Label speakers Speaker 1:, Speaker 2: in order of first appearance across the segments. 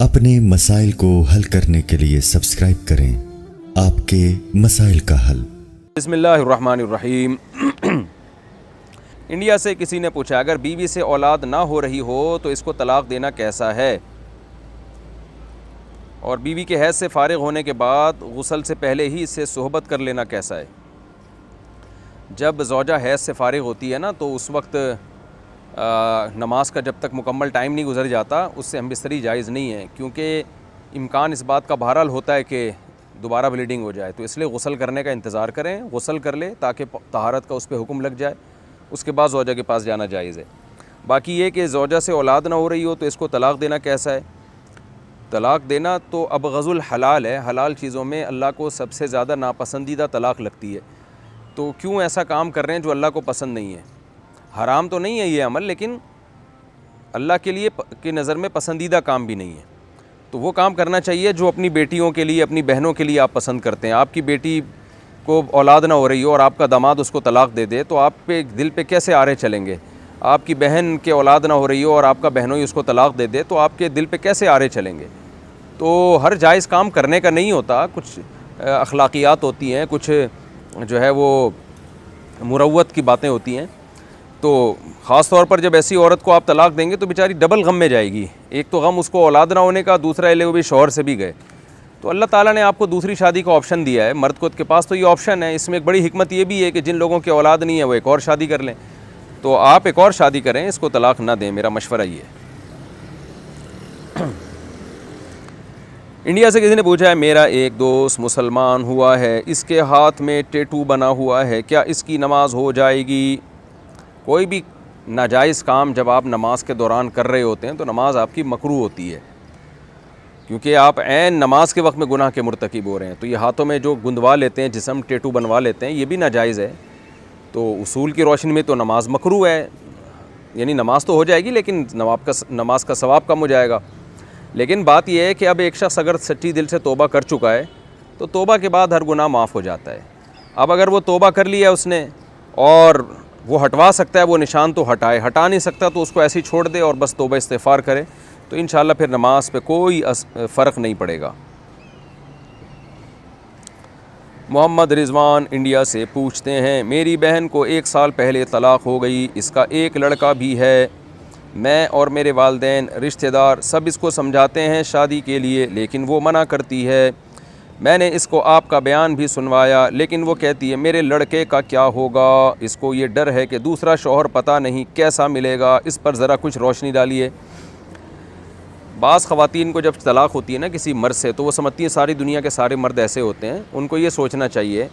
Speaker 1: اپنے مسائل کو حل کرنے کے لیے سبسکرائب کریں آپ کے مسائل کا حل۔
Speaker 2: بسم اللہ الرحمن الرحیم۔ انڈیا سے کسی نے پوچھا اگر بیوی سے اولاد نہ ہو رہی ہو تو اس کو طلاق دینا کیسا ہے، اور بیوی کے حیض سے فارغ ہونے کے بعد غسل سے پہلے ہی اس سے صحبت کر لینا کیسا ہے۔ جب زوجہ حیض سے فارغ ہوتی ہے نا تو اس وقت نماز کا جب تک مکمل ٹائم نہیں گزر جاتا اس سے ہم بستری جائز نہیں ہے، کیونکہ امکان اس بات کا بہرحال ہوتا ہے کہ دوبارہ بلیڈنگ ہو جائے، تو اس لیے غسل کرنے کا انتظار کریں، غسل کر لے تاکہ طہارت کا اس پہ حکم لگ جائے، اس کے بعد زوجہ کے پاس جانا جائز ہے۔ باقی یہ کہ زوجہ سے اولاد نہ ہو رہی ہو تو اس کو طلاق دینا کیسا ہے۔ طلاق دینا تو ابغض الحلال ہے، حلال چیزوں میں اللہ کو سب سے زیادہ ناپسندیدہ طلاق لگتی ہے، تو کیوں ایسا کام کر رہے ہیں جو اللہ کو پسند نہیں ہے۔ حرام تو نہیں ہے یہ عمل، لیکن اللہ کے لیے کی نظر میں پسندیدہ کام بھی نہیں ہے، تو وہ کام کرنا چاہیے جو اپنی بیٹیوں کے لیے، اپنی بہنوں کے لیے آپ پسند کرتے ہیں۔ آپ کی بیٹی کو اولاد نہ ہو رہی ہو اور آپ کا داماد اس کو طلاق دے دے تو آپ پہ دل پہ کیسے آرے چلیں گے۔ آپ کی بہن کے اولاد نہ ہو رہی ہو اور آپ کا بہنوئی اس کو طلاق دے دے تو آپ کے دل پہ کیسے آرے چلیں گے۔ تو ہر جائز کام کرنے کا نہیں ہوتا، کچھ اخلاقیات ہوتی ہیں، کچھ جو ہے وہ مروت کی باتیں ہوتی ہیں، تو خاص طور پر جب ایسی عورت کو آپ طلاق دیں گے تو بیچاری ڈبل غم میں جائے گی، ایک تو غم اس کو اولاد نہ ہونے کا، دوسرا وہ بھی شوہر سے بھی گئے۔ تو اللہ تعالیٰ نے آپ کو دوسری شادی کا آپشن دیا ہے، مرد کو کے پاس تو یہ آپشن ہے۔ اس میں ایک بڑی حکمت یہ بھی ہے کہ جن لوگوں کی اولاد نہیں ہے وہ ایک اور شادی کر لیں، تو آپ ایک اور شادی کریں، اس کو طلاق نہ دیں، میرا مشورہ یہ ہے۔ انڈیا سے کسی نے پوچھا ہے میرا ایک دوست مسلمان ہوا ہے، اس کے ہاتھ میں ٹیٹو بنا ہوا ہے، کیا اس کی نماز ہو جائے گی؟ کوئی بھی ناجائز کام جب آپ نماز کے دوران کر رہے ہوتے ہیں تو نماز آپ کی مکروہ ہوتی ہے، کیونکہ آپ عین نماز کے وقت میں گناہ کے مرتکب ہو رہے ہیں۔ تو یہ ہاتھوں میں جو گندوا لیتے ہیں، جسم ٹیٹو بنوا لیتے ہیں، یہ بھی ناجائز ہے۔ تو اصول کی روشنی میں تو نماز مکروہ ہے، یعنی نماز تو ہو جائے گی لیکن نماز کا ثواب کم ہو جائے گا۔ لیکن بات یہ ہے کہ اب ایک شخص اگر سچی دل سے توبہ کر چکا ہے تو توبہ کے بعد ہر گناہ معاف ہو جاتا ہے۔ اب اگر وہ توبہ کر لیا اس نے اور وہ ہٹوا سکتا ہے وہ نشان تو ہٹائے، ہٹا نہیں سکتا تو اس کو ایسے ہی چھوڑ دے اور بس توبہ استغفار کرے، تو انشاءاللہ پھر نماز پہ کوئی فرق نہیں پڑے گا۔ محمد رضوان انڈیا سے پوچھتے ہیں میری بہن کو 1 سال پہلے طلاق ہو گئی، اس کا ایک لڑکا بھی ہے، میں اور میرے والدین رشتہ دار سب اس کو سمجھاتے ہیں شادی کے لیے لیکن وہ منع کرتی ہے۔ میں نے اس کو آپ کا بیان بھی سنوایا لیکن وہ کہتی ہے میرے لڑکے کا کیا ہوگا، اس کو یہ ڈر ہے کہ دوسرا شوہر پتہ نہیں کیسا ملے گا، اس پر ذرا کچھ روشنی ڈالیے۔ بعض خواتین کو جب طلاق ہوتی ہے نا کسی مرد سے تو وہ سمجھتی ہیں ساری دنیا کے سارے مرد ایسے ہوتے ہیں۔ ان کو یہ سوچنا چاہیے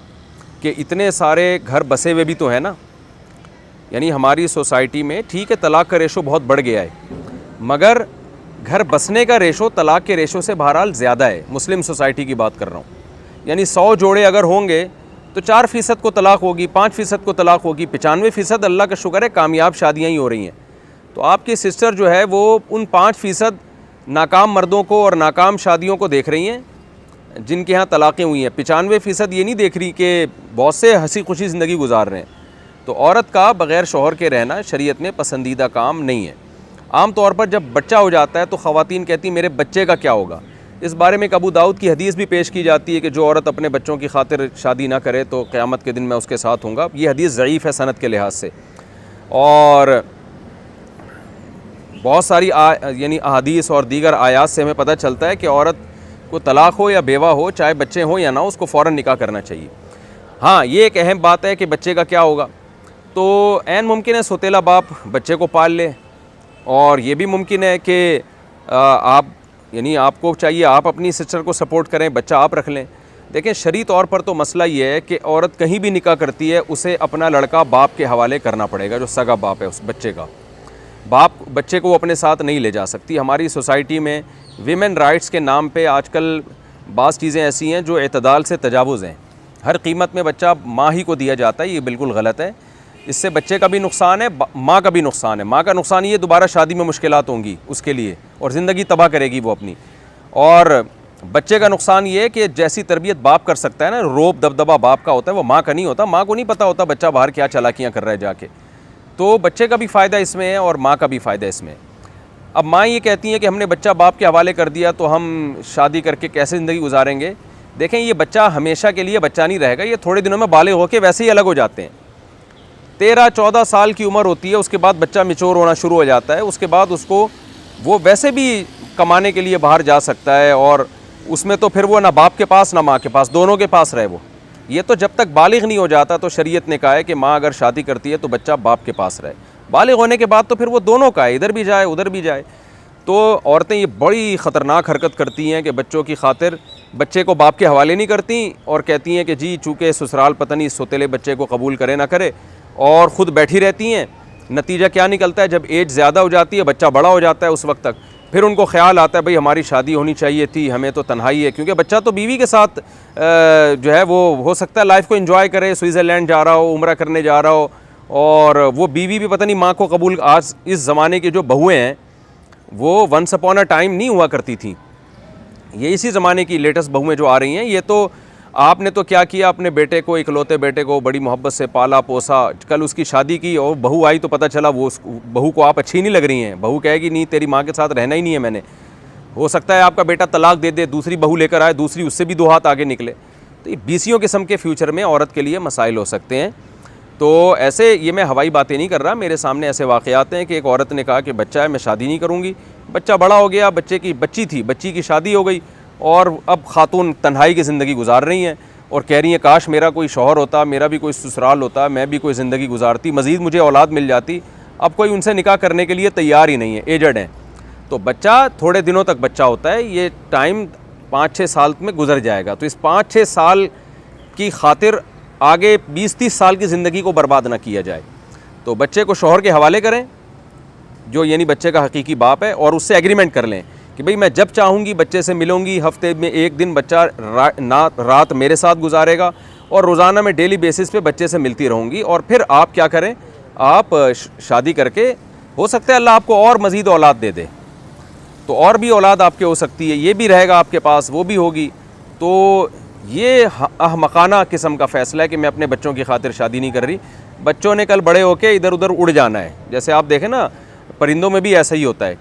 Speaker 2: کہ اتنے سارے گھر بسے ہوئے بھی تو ہیں نا، یعنی ہماری سوسائٹی میں ٹھیک ہے طلاق کا ریشو بہت بڑھ گیا ہے، مگر گھر بسنے کا ریشو طلاق کے ریشو سے بہرحال زیادہ ہے۔ مسلم سوسائٹی کی بات کر رہا ہوں، یعنی 100 جوڑے اگر ہوں گے تو 4% کو طلاق ہوگی، 5% کو طلاق ہوگی، 95% اللہ کا شکر ہے کامیاب شادیاں ہی ہو رہی ہیں۔ تو آپ کی سسٹر جو ہے وہ ان 5% ناکام مردوں کو اور ناکام شادیوں کو دیکھ رہی ہیں جن کے ہاں طلاقیں ہوئی ہیں، 95% یہ نہیں دیکھ رہی کہ بہت سے ہنسی خوشی زندگی گزار رہے ہیں۔ تو عورت کا بغیر شوہر کے رہنا شریعت میں پسندیدہ کام نہیں ہے۔ عام طور پر جب بچہ ہو جاتا ہے تو خواتین کہتی ہیں میرے بچے کا کیا ہوگا۔ اس بارے میں ایک ابو داؤد کی حدیث بھی پیش کی جاتی ہے کہ جو عورت اپنے بچوں کی خاطر شادی نہ کرے تو قیامت کے دن میں اس کے ساتھ ہوں گا۔ یہ حدیث ضعیف ہے سند کے لحاظ سے، اور بہت ساری یعنی احادیث اور دیگر آیات سے ہمیں پتہ چلتا ہے کہ عورت کو طلاق ہو یا بیوہ ہو، چاہے بچے ہوں یا نہ، اس کو فوراً نکاح کرنا چاہیے۔ ہاں یہ ایک اہم بات ہے کہ بچے کا کیا ہوگا، تو عین ممکن ہے سوتیلا باپ بچے کو پال لے، اور یہ بھی ممکن ہے کہ آپ یعنی آپ کو چاہیے آپ اپنی سسٹر کو سپورٹ کریں، بچہ آپ رکھ لیں۔ دیکھیں شرعی طور پر تو مسئلہ یہ ہے کہ عورت کہیں بھی نکاح کرتی ہے اسے اپنا لڑکا باپ کے حوالے کرنا پڑے گا، جو سگا باپ ہے اس بچے کا۔ باپ بچے کو اپنے ساتھ نہیں لے جا سکتی۔ ہماری سوسائٹی میں ویمن رائٹس کے نام پہ آج کل بعض چیزیں ایسی ہیں جو اعتدال سے تجاوز ہیں۔ ہر قیمت میں بچہ ماں ہی کو دیا جاتا ہے، یہ بالکل غلط ہے۔ اس سے بچے کا بھی نقصان ہے، ماں کا بھی نقصان ہے۔ ماں کا نقصان یہ دوبارہ شادی میں مشکلات ہوں گی اس کے لیے اور زندگی تباہ کرے گی وہ اپنی، اور بچے کا نقصان یہ ہے کہ جیسی تربیت باپ کر سکتا ہے نا، روب دبدبہ باپ کا ہوتا ہے، وہ ماں کا نہیں ہوتا۔ ماں کو نہیں پتہ ہوتا بچہ باہر کیا چالاکیاں کر رہا ہے جا کے، تو بچے کا بھی فائدہ اس میں ہے اور ماں کا بھی فائدہ اس میں ہے۔ اب ماں یہ کہتی ہیں کہ ہم نے بچہ باپ کے حوالے کر دیا تو ہم شادی کر کے کیسے زندگی گزاریں گے. دیکھیں یہ بچہ ہمیشہ کے لیے بچہ نہیں رہے گا, یہ تھوڑے دنوں میں بالغ ہو کے ویسے ہی الگ ہو جاتے ہیں. 13-14 سال کی عمر ہوتی ہے, اس کے بعد بچہ میچور ہونا شروع ہو جاتا ہے. اس کے بعد اس کو وہ ویسے بھی کمانے کے لیے باہر جا سکتا ہے, اور اس میں تو پھر وہ نہ باپ کے پاس نہ ماں کے پاس, دونوں کے پاس رہے وہ. یہ تو جب تک بالغ نہیں ہو جاتا تو شریعت نے کہا ہے کہ ماں اگر شادی کرتی ہے تو بچہ باپ کے پاس رہے. بالغ ہونے کے بعد تو پھر وہ دونوں کا ہے, ادھر بھی جائے ادھر بھی جائے. تو عورتیں یہ بڑی خطرناک حرکت کرتی ہیں کہ بچوں کی خاطر بچے کو باپ کے حوالے نہیں کرتی, اور کہتی ہیں کہ جی چونکہ سسرال پتہ نہیں سوتیلے بچے کو قبول کرے نہ کرے, اور خود بیٹھی رہتی ہیں. نتیجہ کیا نکلتا ہے, جب ایج زیادہ ہو جاتی ہے, بچہ بڑا ہو جاتا ہے, اس وقت تک پھر ان کو خیال آتا ہے بھئی ہماری شادی ہونی چاہیے تھی, ہمیں تو تنہائی ہے. کیونکہ بچہ تو بیوی کے ساتھ جو ہے وہ ہو سکتا ہے لائف کو انجوائے کرے, سوئٹزرلینڈ جا رہا ہو, عمرہ کرنے جا رہا ہو, اور وہ بیوی بھی پتہ نہیں ماں کو قبول. آج اس زمانے کی جو بہویں ہیں وہ ونس اپون اے ٹائم نہیں ہوا کرتی تھیں, یہ اسی زمانے کی لیٹسٹ بہویں جو آ رہی ہیں. یہ تو آپ نے تو کیا کیا, اپنے بیٹے کو, اکلوتے بیٹے کو بڑی محبت سے پالا پوسا, کل اس کی شادی کی اور بہو آئی تو پتہ چلا وہ بہو کو آپ اچھی نہیں لگ رہی ہیں. بہو کہے گی نہیں تیری ماں کے ساتھ رہنا ہی نہیں ہے میں نے. ہو سکتا ہے آپ کا بیٹا طلاق دے دے, دوسری بہو لے کر آئے, دوسری اس سے بھی 2 ہاتھ آگے نکلے. تو یہ 20 قسم کے فیوچر میں عورت کے لیے مسائل ہو سکتے ہیں. تو ایسے یہ میں ہوائی باتیں نہیں کر رہا, میرے سامنے ایسے واقعات ہیں کہ ایک عورت نے کہا کہ بچہ ہے میں شادی نہیں کروں گی. بچہ بڑا ہو گیا, بچی تھی, بچی کی شادی ہو گئی, اور اب خاتون تنہائی کی زندگی گزار رہی ہیں اور کہہ رہی ہیں کاش میرا کوئی شوہر ہوتا, میرا بھی کوئی سسرال ہوتا, میں بھی کوئی زندگی گزارتی, مزید مجھے اولاد مل جاتی. اب کوئی ان سے نکاح کرنے کے لیے تیار ہی نہیں ہے, ایجڈ ہیں. تو بچہ تھوڑے دنوں تک بچہ ہوتا ہے, یہ ٹائم 5-6 سال میں گزر جائے گا. تو اس 5-6 سال کی خاطر آگے 20-30 سال کی زندگی کو برباد نہ کیا جائے. تو بچے کو شوہر کے حوالے کریں جو یعنی بچے کا حقیقی باپ ہے, اور اس سے ایگریمنٹ کر لیں کہ بھئی میں جب چاہوں گی بچے سے ملوں گی, ہفتے میں 1 دن بچہ رات میرے ساتھ گزارے گا, اور روزانہ میں ڈیلی بیسس پہ بچے سے ملتی رہوں گی. اور پھر آپ کیا کریں, آپ شادی کر کے, ہو سکتا ہے اللہ آپ کو اور مزید اولاد دے دے, تو اور بھی اولاد آپ کے ہو سکتی ہے, یہ بھی رہے گا آپ کے پاس, وہ بھی ہوگی. تو یہ احمقانہ قسم کا فیصلہ ہے کہ میں اپنے بچوں کی خاطر شادی نہیں کر رہی. بچوں نے کل بڑے ہو کے ادھر ادھر اڑ جانا ہے. جیسے آپ دیکھیں نا, پرندوں میں بھی ایسا ہی ہوتا ہے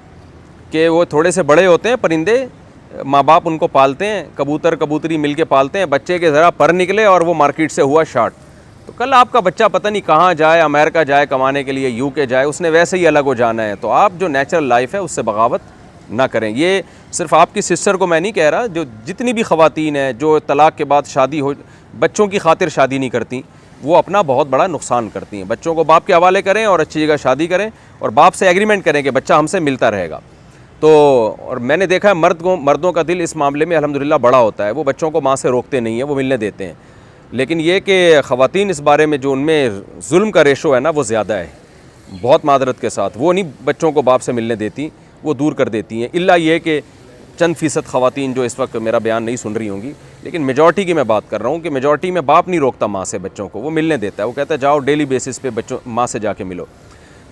Speaker 2: کہ وہ تھوڑے سے بڑے ہوتے ہیں پرندے, ماں باپ ان کو پالتے ہیں, کبوتر کبوتری مل کے پالتے ہیں, بچے کے ذرا پر نکلے اور وہ مارکیٹ سے ہوا شارٹ, تو کل آپ کا بچہ پتہ نہیں کہاں جائے, امریکہ جائے کمانے کے لیے, UK جائے, اس نے ویسے ہی الگ ہو جانا ہے. تو آپ جو نیچرل لائف ہے اس سے بغاوت نہ کریں. یہ صرف آپ کی سسٹر کو میں نہیں کہہ رہا, جو جتنی بھی خواتین ہیں جو طلاق کے بعد شادی ہو بچوں کی خاطر شادی نہیں کرتی, وہ اپنا بہت بڑا نقصان کرتی ہیں. بچوں کو باپ کے حوالے کریں اور اچھی جگہ شادی کریں, اور باپ سے ایگریمنٹ کریں کہ بچہ ہم سے ملتا رہے گا. تو اور میں نے دیکھا ہے مردوں کا دل اس معاملے میں الحمدللہ بڑا ہوتا ہے, وہ بچوں کو ماں سے روکتے نہیں ہیں, وہ ملنے دیتے ہیں. لیکن یہ کہ خواتین اس بارے میں جو ان میں ظلم کا ریشو ہے نا وہ زیادہ ہے, بہت معذرت کے ساتھ. وہ نہیں بچوں کو باپ سے ملنے دیتی, وہ دور کر دیتی ہیں. الا یہ کہ چند فیصد خواتین جو اس وقت میرا بیان نہیں سن رہی ہوں گی, لیکن میجورٹی کی میں بات کر رہا ہوں کہ میجورٹی میں باپ نہیں روکتا ماں سے بچوں کو, وہ ملنے دیتا ہے. وہ کہتا ہے جاؤ ڈیلی بیسس پہ بچوں ماں سے جا کے ملو.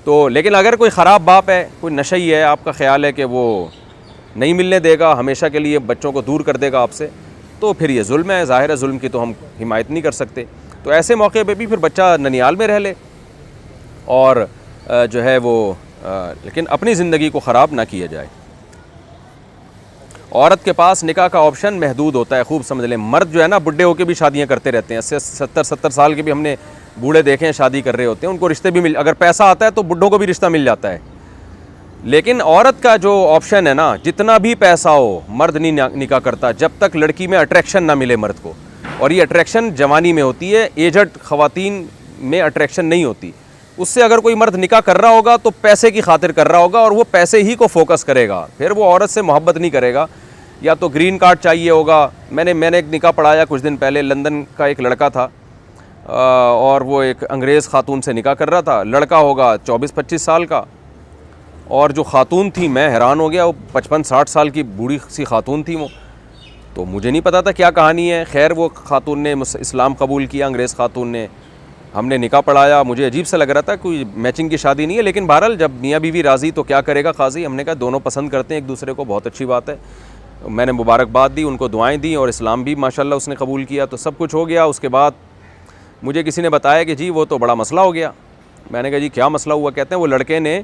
Speaker 2: تو لیکن اگر کوئی خراب باپ ہے, کوئی نشئی ہے, آپ کا خیال ہے کہ وہ نہیں ملنے دے گا, ہمیشہ کے لیے بچوں کو دور کر دے گا آپ سے, تو پھر یہ ظلم ہے. ظاہر ہے ظلم کی تو ہم حمایت نہیں کر سکتے. تو ایسے موقع پہ بھی پھر بچہ ننیال میں رہ لے اور جو ہے وہ لیکن اپنی زندگی کو خراب نہ کیا جائے. عورت کے پاس نکاح کا آپشن محدود ہوتا ہے, خوب سمجھ لیں. مرد جو ہے نا بڈھے ہو کے بھی شادیاں کرتے رہتے ہیں, 70 سال کے بھی ہم نے بوڑھے دیکھے ہیں شادی کر رہے ہوتے ہیں, ان کو رشتے بھی اگر پیسہ آتا ہے تو بڈھوں کو بھی رشتہ مل جاتا ہے. لیکن عورت کا جو آپشن ہے نا, جتنا بھی پیسہ ہو مرد نہیں نکاح کرتا جب تک لڑکی میں اٹریکشن نہ ملے مرد کو. اور یہ اٹریکشن جوانی میں ہوتی ہے, ایجڈ خواتین میں اٹریکشن نہیں ہوتی. اس سے اگر کوئی مرد نکاح کر رہا ہوگا تو پیسے کی خاطر کر رہا ہوگا, اور وہ پیسے ہی کو فوکس کرے گا, پھر وہ عورت سے محبت نہیں کرے گا. یا تو گرین کارڈ چاہیے ہوگا. میں نے ایک نکاح پڑھایا کچھ دن پہلے, لندن کا ایک لڑکا تھا اور وہ ایک انگریز خاتون سے نکاح کر رہا تھا. لڑکا ہوگا 24-25 سال کا, اور جو خاتون تھی میں حیران ہو گیا, وہ 55-60 سال کی بوڑھی سی خاتون تھی وہ. تو مجھے نہیں پتا تھا کیا کہانی ہے. خیر وہ خاتون نے اسلام قبول کیا, انگریز خاتون نے, ہم نے نکاح پڑھایا. مجھے عجیب سا لگ رہا تھا, کوئی میچنگ کی شادی نہیں ہے, لیکن بہرحال جب میاں بیوی راضی تو کیا کرے گا قاضی. ہم نے کہا دونوں پسند کرتے ہیں ایک دوسرے کو, بہت اچھی بات ہے. میں نے مبارکباد دی, ان کو دعائیں دیں, اور اسلام بھی ماشاءاللہ اس نے قبول کیا, تو سب کچھ ہو گیا. اس کے بعد مجھے کسی نے بتایا کہ جی وہ تو بڑا مسئلہ ہو گیا. میں نے کہا جی کیا مسئلہ ہوا؟ کہتے ہیں وہ لڑکے نے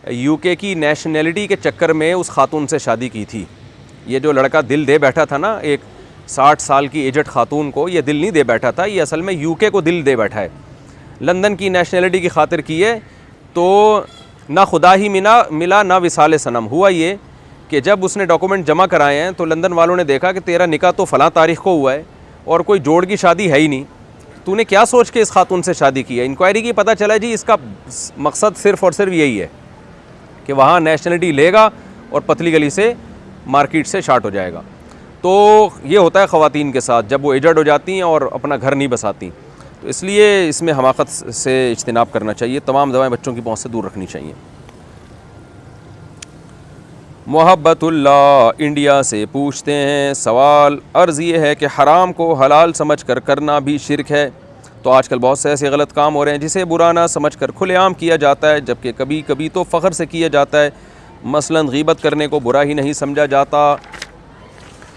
Speaker 2: یو کے کی نیشنلٹی کے چکر میں اس خاتون سے شادی کی تھی. یہ جو لڑکا دل دے بیٹھا تھا نا ایک 60 سال کی ایجڈ خاتون کو, یہ دل نہیں دے بیٹھا تھا, یہ اصل میں یو کے کو دل دے بیٹھا ہے. لندن کی نیشنلٹی کی خاطر کی ہے, تو نہ خدا ہی ملا نہ وصال صنم. ہوا یہ کہ جب اس نے ڈاکومنٹ جمع کرائے ہیں تو لندن والوں نے دیکھا کہ تیرا نکاح تو فلاں تاریخ کو ہوا ہے اور کوئی جوڑ کی شادی ہے ہی نہیں, تو نے کیا سوچ کے اس خاتون سے شادی کی ہے. انکوائری کی, پتہ چلا جی اس کا مقصد صرف اور صرف یہی ہے کہ وہاں نیشنلٹی لے گا اور پتلی گلی سے مارکیٹ سے شارٹ ہو جائے گا. تو یہ ہوتا ہے خواتین کے ساتھ جب وہ ایجڈ ہو جاتی ہیں اور اپنا گھر نہیں بساتی. تو اس لیے اس میں حماقت سے اجتناب کرنا چاہیے, تمام دوائیں بچوں کی پہنچ سے دور رکھنی چاہیے. محبت اللہ انڈیا سے پوچھتے ہیں, سوال عرض یہ ہے کہ حرام کو حلال سمجھ کر کرنا بھی شرک ہے. تو آج کل بہت سے ایسے غلط کام ہو رہے ہیں جسے برا نہ سمجھ کر کھلے عام کیا جاتا ہے, جبکہ کبھی کبھی تو فخر سے کیا جاتا ہے. مثلا غیبت کرنے کو برا ہی نہیں سمجھا جاتا,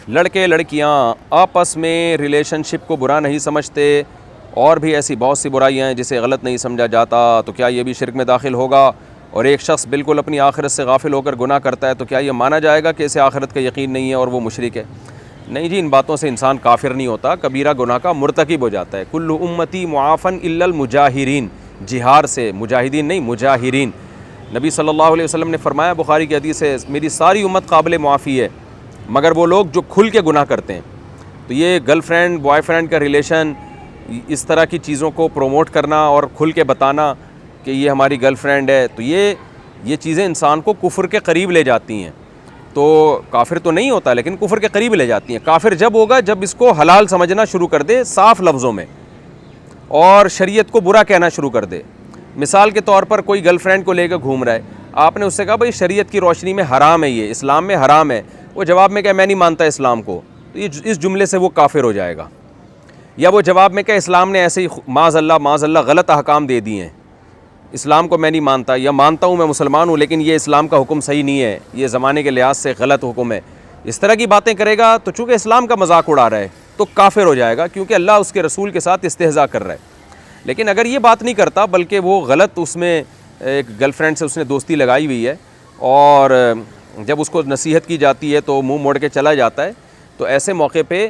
Speaker 2: لڑکے لڑکیاں آپس میں ریلیشن شپ کو برا نہیں سمجھتے, اور بھی ایسی بہت سی برائیاں ہیں جسے غلط نہیں سمجھا جاتا. تو کیا یہ بھی شرک میں داخل ہوگا؟ اور ایک شخص بالکل اپنی آخرت سے غافل ہو کر گناہ کرتا ہے تو کیا یہ مانا جائے گا کہ اسے آخرت کا یقین نہیں ہے اور وہ مشرک ہے؟ نہیں جی, ان باتوں سے انسان کافر نہیں ہوتا, کبیرہ گناہ کا مرتکب ہو جاتا ہے. کل امتی معافن الا المجاہرین, جہار سے, مجاہدین نہیں مجاہرین. نبی صلی اللہ علیہ وسلم نے فرمایا, بخاری کی حدیث ہے, میری ساری امت قابل معافی ہے مگر وہ لوگ جو کھل کے گناہ کرتے ہیں. تو یہ گرل فرینڈ بوائے فرینڈ کا ریلیشن, اس طرح کی چیزوں کو پروموٹ کرنا اور کھل کے بتانا کہ یہ ہماری گرل فرینڈ ہے, تو یہ چیزیں انسان کو کفر کے قریب لے جاتی ہیں. تو کافر تو نہیں ہوتا لیکن کفر کے قریب لے جاتی ہیں. کافر جب ہوگا جب اس کو حلال سمجھنا شروع کر دے صاف لفظوں میں اور شریعت کو برا کہنا شروع کر دے. مثال کے طور پر کوئی گرل فرینڈ کو لے کے گھوم رہا ہے, آپ نے اس سے کہا بھائی شریعت کی روشنی میں حرام ہے, یہ اسلام میں حرام ہے, وہ جواب میں کہا میں نہیں مانتا اسلام کو, تو یہ اس جملے سے وہ کافر ہو جائے گا. یا وہ جواب میں کہ اسلام نے ایسے ہی معاذ اللہ غلط احکام دے دیے ہیں, اسلام کو میں نہیں مانتا, یا مانتا ہوں میں مسلمان ہوں لیکن یہ اسلام کا حکم صحیح نہیں ہے, یہ زمانے کے لحاظ سے غلط حکم ہے, اس طرح کی باتیں کرے گا تو چونکہ اسلام کا مذاق اڑا رہا ہے تو کافر ہو جائے گا, کیونکہ اللہ اس کے رسول کے ساتھ استہزاء کر رہا ہے. لیکن اگر یہ بات نہیں کرتا بلکہ وہ غلط اس میں ایک گرل فرینڈ سے اس نے دوستی لگائی ہوئی ہے اور جب اس کو نصیحت کی جاتی ہے تو منہ موڑ کے چلا جاتا ہے, تو ایسے موقع پہ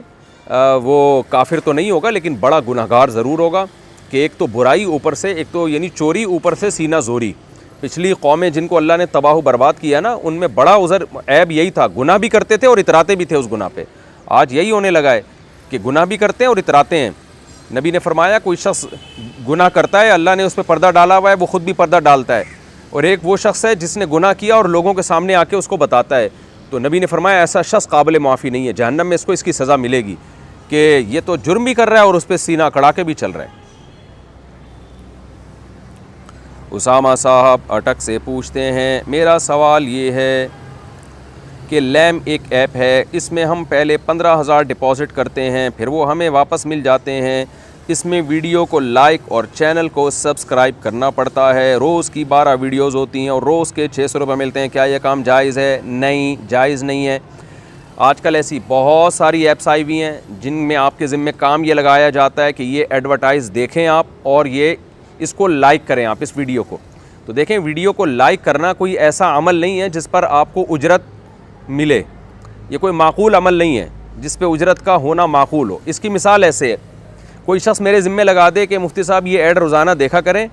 Speaker 2: وہ کافر تو نہیں ہوگا لیکن بڑا گناہگار ضرور ہوگا. کہ ایک تو برائی اوپر سے, ایک تو یعنی چوری اوپر سے سینہ زوری. پچھلی قومیں جن کو اللہ نے تباہ و برباد کیا نا, ان میں بڑا عذر عیب یہی تھا, گناہ بھی کرتے تھے اور اتراتے بھی تھے اس گناہ پہ. آج یہی ہونے لگا ہے کہ گناہ بھی کرتے ہیں اور اتراتے ہیں. نبی نے فرمایا کوئی شخص گناہ کرتا ہے, اللہ نے اس پہ پردہ ڈالا ہوا ہے, وہ خود بھی پردہ ڈالتا ہے, اور ایک وہ شخص ہے جس نے گناہ کیا اور لوگوں کے سامنے آ کے اس کو بتاتا ہے, تو نبی نے فرمایا ایسا شخص قابل معافی نہیں ہے, جہنم میں اس کو اس کی سزا ملے گی کہ یہ تو جرم بھی کر رہا ہے اور اس پہ سینہ کڑا کے بھی چل رہا ہے. اسامہ صاحب اٹک سے پوچھتے ہیں, میرا سوال یہ ہے کہ لیم ایک ایپ ہے, اس میں ہم پہلے 15,000 ڈپازٹ کرتے ہیں پھر وہ ہمیں واپس مل جاتے ہیں. اس میں ویڈیو کو لائک اور چینل کو سبسکرائب کرنا پڑتا ہے. روز کی 12 ویڈیوز ہوتی ہیں اور روز کے 600 روپے ملتے ہیں. کیا یہ کام جائز ہے؟ نہیں, جائز نہیں ہے. آج کل ایسی بہت ساری ایپس آئی ہوئی ہیں جن میں آپ کے ذمہ کام یہ لگایا جاتا ہے کہ یہ ایڈورٹائز دیکھیں آپ اور یہ اس کو لائک کریں آپ اس ویڈیو کو. تو دیکھیں, ویڈیو کو لائک کرنا کوئی ایسا عمل نہیں ہے جس پر آپ کو اجرت ملے. یہ کوئی معقول عمل نہیں ہے جس پہ اجرت کا ہونا معقول ہو. اس کی مثال ایسے ہے, کوئی شخص میرے ذمہ لگا دے کہ مفتی صاحب یہ ایڈ روزانہ دیکھا کریں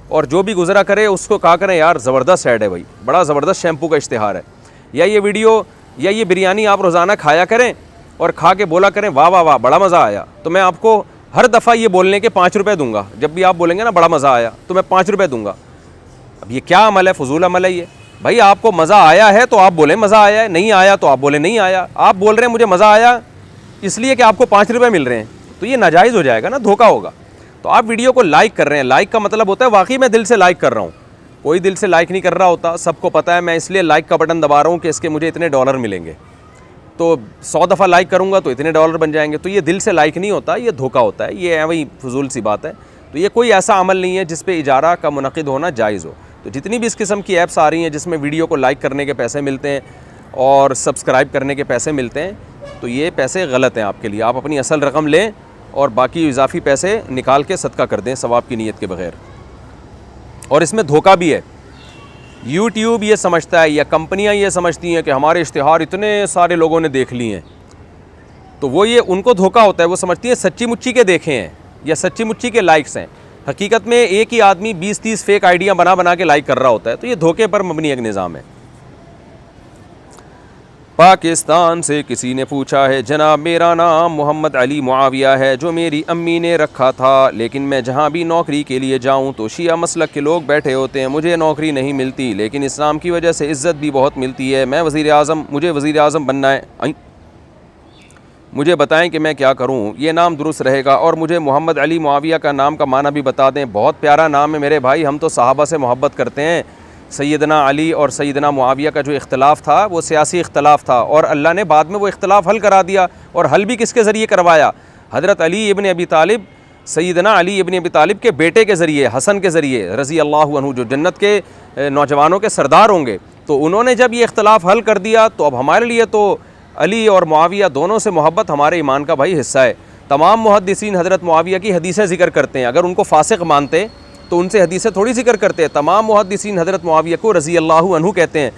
Speaker 2: اور جو بھی گزرا کرے اس کو کہا کریں یار زبردست ایڈ ہے بھائی, بڑا زبردست شیمپو کا اشتہار ہے, یا یہ ویڈیو یا یہ بریانی آپ روزانہ کھایا کریں اور کھا کے بولا کریں واہ واہ واہ بڑا مزہ آیا, تو میں آپ کو ہر دفعہ یہ بولنے کے 5 روپے دوں گا. جب بھی آپ بولیں گے نا بڑا مزہ آیا تو میں 5 روپے دوں گا. اب یہ کیا عمل ہے؟ فضول عمل ہے یہ. بھائی آپ کو مزہ آیا ہے تو آپ بولیں مزہ آیا ہے, نہیں آیا تو آپ بولیں نہیں آیا. آپ بول رہے ہیں مجھے مزہ آیا اس لیے کہ آپ کو 5 روپے مل رہے ہیں, تو یہ ناجائز ہو جائے گا نا, دھوکہ ہوگا. تو آپ ویڈیو کو لائک کر رہے ہیں, لائک کا مطلب ہوتا ہے واقعی میں دل سے لائک کر رہا ہوں. کوئی دل سے لائک نہیں کر رہا ہوتا, سب کو پتہ ہے میں اس لیے لائک کا بٹن دبا رہا ہوں کہ اس کے مجھے اتنے ڈالر ملیں گے, تو 100 دفعہ لائک کروں گا تو اتنے ڈالر بن جائیں گے. تو یہ دل سے لائک نہیں ہوتا, یہ دھوکہ ہوتا ہے, یہ وہی فضول سی بات ہے. تو یہ کوئی ایسا عمل نہیں ہے جس پہ اجارہ کا منعقد ہونا جائز ہو. تو جتنی بھی اس قسم کی ایپس آ رہی ہیں جس میں ویڈیو کو لائک کرنے کے پیسے ملتے ہیں اور سبسکرائب کرنے کے پیسے ملتے ہیں, تو یہ پیسے غلط ہیں آپ کے لیے. آپ اپنی اصل رقم لیں اور باقی اضافی پیسے نکال کے صدقہ کر دیں ثواب کی نیت کے بغیر. اور اس میں دھوکہ بھی ہے. یوٹیوب یہ سمجھتا ہے یا کمپنیاں یہ سمجھتی ہیں کہ ہمارے اشتہار اتنے سارے لوگوں نے دیکھ لیے ہیں، تو وہ یہ ان کو دھوکہ ہوتا ہے، وہ سمجھتی ہیں سچی مچی کے دیکھے ہیں یا سچی مچی کے لائکس ہیں۔ حقیقت میں ایک ہی آدمی 20-30 فیک آئیڈیاں بنا کے لائک کر رہا ہوتا ہے، تو یہ دھوکے پر مبنی ایک نظام ہے۔ پاکستان سے کسی نے پوچھا ہے، جناب میرا نام محمد علی معاویہ ہے جو میری امی نے رکھا تھا، لیکن میں جہاں بھی نوکری کے لیے جاؤں تو شیعہ مسلک کے لوگ بیٹھے ہوتے ہیں، مجھے نوکری نہیں ملتی، لیکن اسلام کی وجہ سے عزت بھی بہت ملتی ہے، مجھے وزیر اعظم بننا ہے، مجھے بتائیں کہ میں کیا کروں، یہ نام درست رہے گا؟ اور مجھے محمد علی معاویہ کا نام کا معنی بھی بتا دیں۔ بہت پیارا نام ہے میرے بھائی، ہم تو صحابہ سے محبت کرتے ہیں۔ سیدنا علی اور سیدنا معاویہ کا جو اختلاف تھا وہ سیاسی اختلاف تھا، اور اللہ نے بعد میں وہ اختلاف حل کرا دیا، اور حل بھی کس کے ذریعے کروایا؟ حضرت علی ابن ابی طالب، سیدنا علی ابن ابی طالب کے بیٹے کے ذریعے، حسن کے ذریعے رضی اللہ عنہ، جو جنت کے نوجوانوں کے سردار ہوں گے، تو انہوں نے جب یہ اختلاف حل کر دیا تو اب ہمارے لیے تو علی اور معاویہ دونوں سے محبت ہمارے ایمان کا بھائی حصہ ہے۔ تمام محدثین حضرت معاویہ کی حدیثیں ذکر کرتے ہیں، اگر ان کو فاسق مانتے تو ان سے حدیثیں تھوڑی ذکر کرتے ہیں، تمام محدثین حضرت معاویہ کو رضی اللہ عنہ کہتے ہیں۔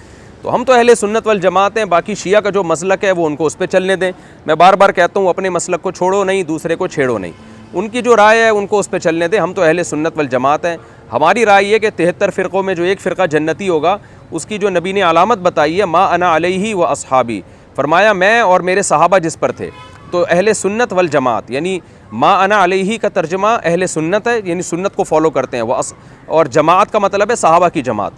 Speaker 2: تو ہم تو اہل سنت والجماعت ہیں، باقی شیعہ کا جو مسلک ہے وہ ان کو اس پہ چلنے دیں۔ میں بار بار کہتا ہوں اپنے مسلک کو چھوڑو نہیں، دوسرے کو چھیڑو نہیں، ان کی جو رائے ہے ان کو اس پہ چلنے دیں، ہم تو اہل سنت والجماعت ہیں۔ ہماری رائے یہ کہ 73 فرقوں میں جو ایک فرقہ جنتی ہوگا، اس کی جو نبی نے علامت بتائی ہے، ما انا علیہ و اصحابی، فرمایا میں اور میرے صحابہ جس پر تھے، تو اہل سنت والجماعت یعنی ما انا علیہ کا ترجمہ اہل سنت ہے، یعنی سنت کو فالو کرتے ہیں، اور جماعت کا مطلب ہے صحابہ کی جماعت۔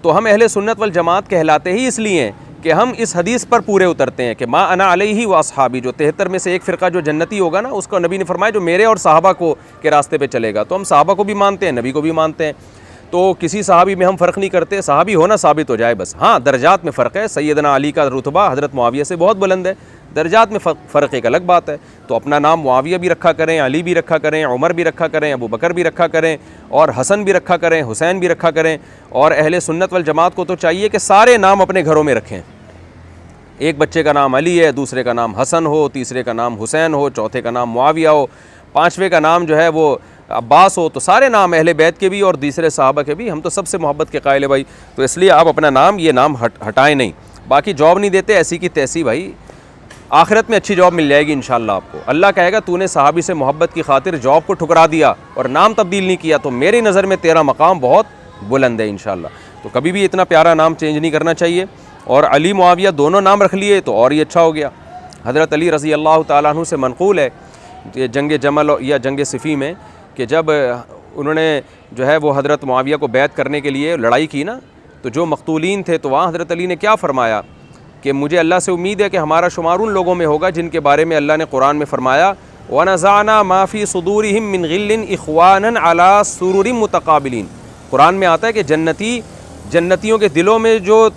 Speaker 2: تو ہم اہل سنت والجماعت کہلاتے ہی اس لیے ہیں کہ ہم اس حدیث پر پورے اترتے ہیں کہ ما انا علیہ و اصحابی، جو 73 میں سے ایک فرقہ جو جنتی ہوگا نا، اس کو نبی نے فرمایا جو میرے اور صحابہ کو کے راستے پہ چلے گا۔ تو ہم صحابہ کو بھی مانتے ہیں، نبی کو بھی مانتے ہیں، تو کسی صحابی میں ہم فرق نہیں کرتے، صحابی ہونا ثابت ہو جائے بس۔ ہاں درجات میں فرق ہے، سیدنا علی کا رتبہ حضرت معاویہ سے بہت بلند ہے، درجات میں فرق ایک الگ بات ہے۔ تو اپنا نام معاویہ بھی رکھا کریں، علی بھی رکھا کریں، عمر بھی رکھا کریں، ابو بکر بھی رکھا کریں، اور حسن بھی رکھا کریں، حسین بھی رکھا کریں۔ اور اہل سنت والجماعت کو تو چاہیے کہ سارے نام اپنے گھروں میں رکھیں، ایک بچے کا نام علی ہے، دوسرے کا نام حسن ہو، تیسرے کا نام حسین ہو، چوتھے کا نام معاویہ ہو، پانچویں کا نام جو ہے وہ عباس ہو، تو سارے نام اہل بیت کے بھی اور دوسرے صحابہ کے بھی، ہم تو سب سے محبت کے قائل ہیں بھائی۔ تو اس لیے آپ اپنا نام، یہ نام ہٹائیں نہیں۔ باقی جاب نہیں دیتے ایسی کی تیسی بھائی، آخرت میں اچھی جاب مل جائے گی انشاءاللہ آپ کو۔ اللہ کہے گا تو نے صحابی سے محبت کی خاطر جاب کو ٹھکرا دیا اور نام تبدیل نہیں کیا، تو میری نظر میں تیرا مقام بہت بلند ہے انشاءاللہ۔ تو کبھی بھی اتنا پیارا نام چینج نہیں کرنا چاہیے، اور علی معاویہ دونوں نام رکھ لیے تو اور ہی اچھا ہو گیا۔ حضرت علی رضی اللہ تعالیٰ عنہ سے منقول ہے کہ جنگ جمل یا جنگ صفی میں، کہ جب انہوں نے جو ہے وہ حضرت معاویہ کو بیعت کرنے کے لیے لڑائی کی نا، تو جو مقتولین تھے تو وہاں حضرت علی نے کیا فرمایا کہ مجھے اللہ سے امید ہے کہ ہمارا شمار ان لوگوں میں ہوگا جن کے بارے میں اللہ نے قرآن میں فرمایا وَنَزَعْنَا مَا فِي صُدُورِهِم مِّن غِلٍّ إِخْوَانًا عَلَىٰ سُرُرٍ مُتَقَابِلِينَ۔ قرآن میں آتا ہے کہ جنتیوں کے دلوں میں جو